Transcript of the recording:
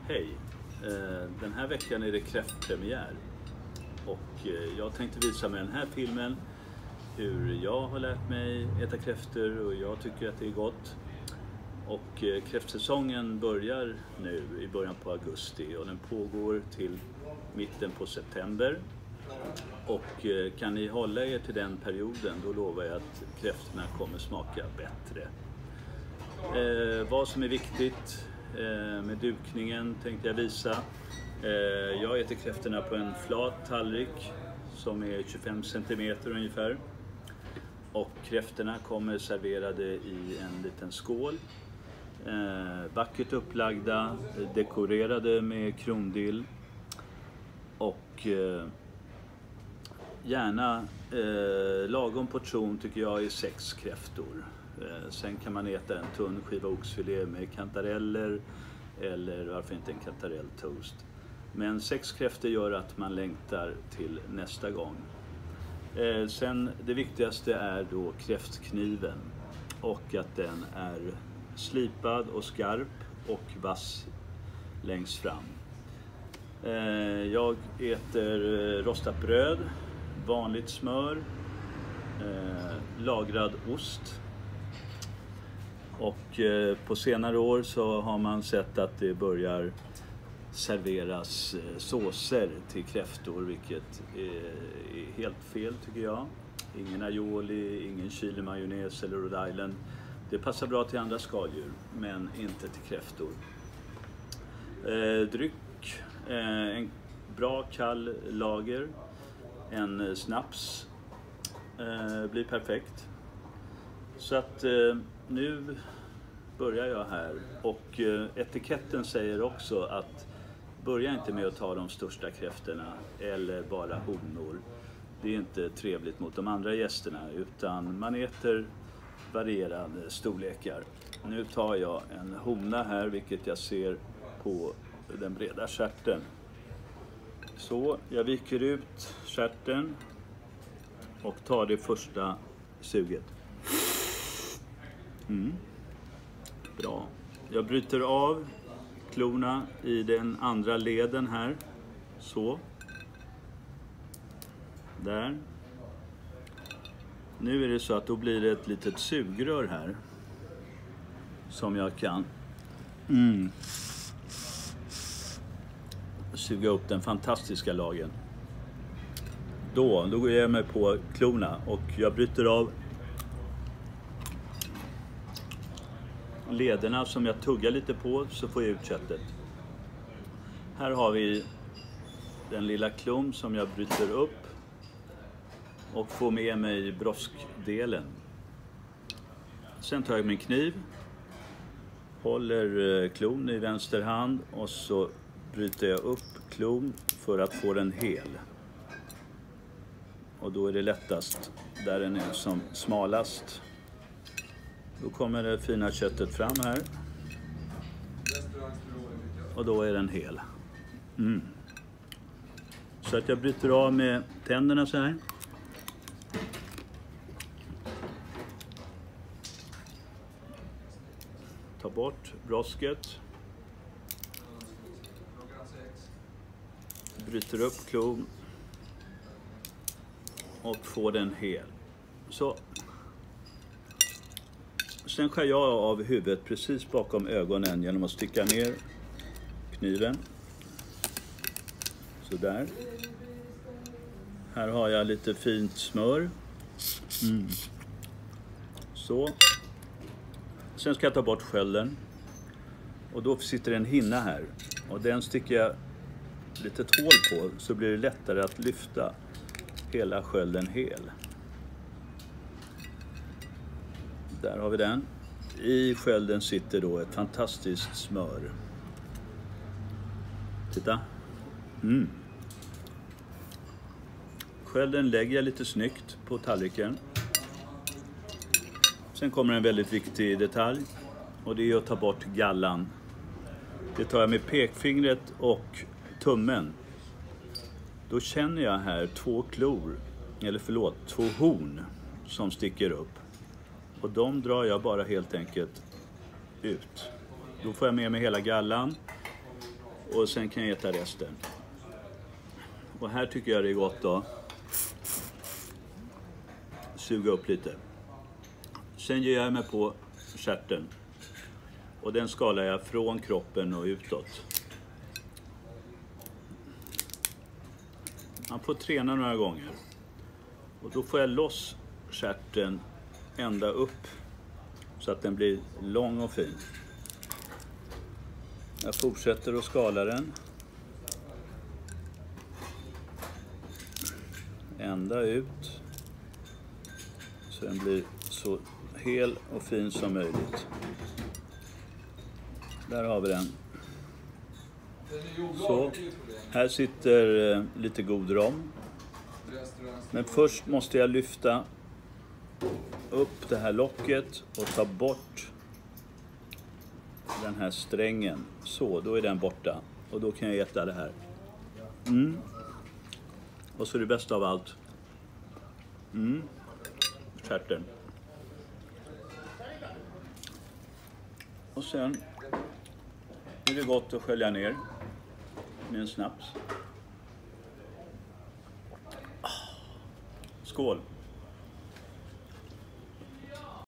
Hej! Den här veckan är det kräftpremiär och jag tänkte visa med den här filmen hur jag har lärt mig äta kräftor och jag tycker att det är gott. Och kräftsäsongen börjar nu i början på augusti och den pågår till mitten på september. Och kan ni hålla er till den perioden, då lovar jag att kräftorna kommer smaka bättre. Vad som är viktigt med dukningen tänkte jag visa. Jag äter kräftorna på en flat tallrik som är 25 cm ungefär. Och kräftorna kommer serverade i en liten skål. Vackert upplagda, dekorerade med krondill. Och gärna lagom portion tycker jag är 6 kräftor. Sen kan man äta en tunn skiva oxfilé med kantareller eller varför inte en kantarelltoast. Men 6 kräftor gör att man längtar till nästa gång. Sen det viktigaste är då kräftkniven och att den är slipad och skarp och vass längst fram. Jag äter rostat bröd, vanligt smör, lagrad ost. Och på senare år så har man sett att det börjar serveras såser till kräftor, vilket är helt fel tycker jag. Ingen aioli, ingen chili majonnäs eller Rhode Island. Det passar bra till andra skaldjur, men inte till kräftor. Dryck, en bra kall lager, en snaps blir perfekt. Så att nu börjar jag här och etiketten säger också att börja inte med att ta de största kräftorna eller bara honor. Det är inte trevligt mot de andra gästerna utan man äter varierande storlekar. Nu tar jag en hona här, vilket jag ser på den breda stjärten. Så jag viker ut stjärten och tar det första suget. Bra. Jag bryter av klorna i den andra leden här. Så. Där. Nu är det så att då blir det ett litet sugrör här. Som jag kan suga upp den fantastiska lagen. Då går jag med på klorna och jag bryter av lederna som jag tuggar lite på, så får jag ut köttet. Här har vi den lilla klon som jag bryter upp och får med mig broskdelen. Sen tar jag min kniv, håller klon i vänster hand och så bryter jag upp klon för att få den hel. Och då är det lättast där den är som smalast. Då kommer det fina köttet fram här. Och då är den hel. Så att jag bryter av med tänderna så här. Ta bort brosket. Bryter upp klon. Och får den hel. Så. Sen skär jag av huvudet precis bakom ögonen genom att sticka ner kniven. Så där. Här har jag lite fint smör. Så. Sen ska jag ta bort skölden. Och då sitter en hinna här. Och den sticker jag lite hål på så blir det lättare att lyfta hela skölden hel. Där har vi den. I skölden sitter då ett fantastiskt smör. Titta. Skölden lägger jag lite snyggt på tallriken. Sen kommer en väldigt viktig detalj. Och det är att ta bort gallan. Det tar jag med pekfingret och tummen. Då känner jag här 2 klor. Eller förlåt, 2 horn som sticker upp. Och de drar jag bara helt enkelt ut. Då får jag med mig hela gallan. Och sen kan jag äta resten. Och här tycker jag det är gott då. Suga upp lite. Sen ger jag mig på stjärten. Och den skalar jag från kroppen och utåt. Man får träna några gånger. Och då får jag loss stjärten ända upp. Så att den blir lång och fin. Jag fortsätter att skala den. Ända ut. Så den blir så hel och fin som möjligt. Där har vi den. Så, här sitter lite god rom. Men först måste jag lyfta upp det här locket och ta bort den här strängen. Så, då är den borta. Och då kan jag äta det här. Och så är det bästa av allt. Stjärten. Och sen är det gott att skölja ner med en snaps. Skål!